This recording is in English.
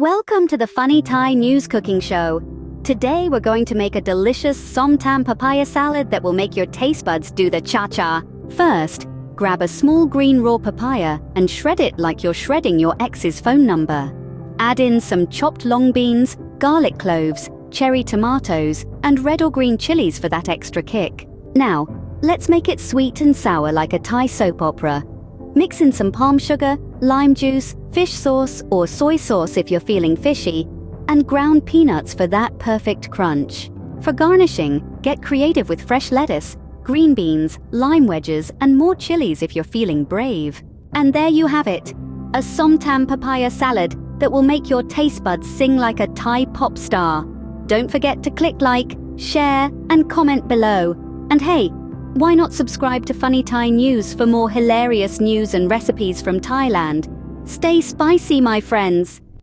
Welcome to the Funny Thai News Cooking Show. Today we're going to make a delicious Som Tam papaya salad that will make your taste buds do the cha-cha. First, grab a small green raw papaya and shred it like you're shredding your ex's phone number. Add in some chopped long beans, garlic cloves, cherry tomatoes, and red or green chilies for that extra kick. Now, let's make it sweet and sour like a Thai soap opera. Mix in some palm sugar, lime juice, fish sauce or soy sauce if you're feeling fishy, and ground peanuts for that perfect crunch. For garnishing, get creative with fresh lettuce, green beans, lime wedges, and more chilies if you're feeling brave. And there you have it, a Som Tam papaya salad that will make your taste buds sing like a Thai pop star. Don't forget to click like, share, and comment below. And hey, why not subscribe to Funny Thai News for more hilarious news and recipes from Thailand? Stay spicy, my friends!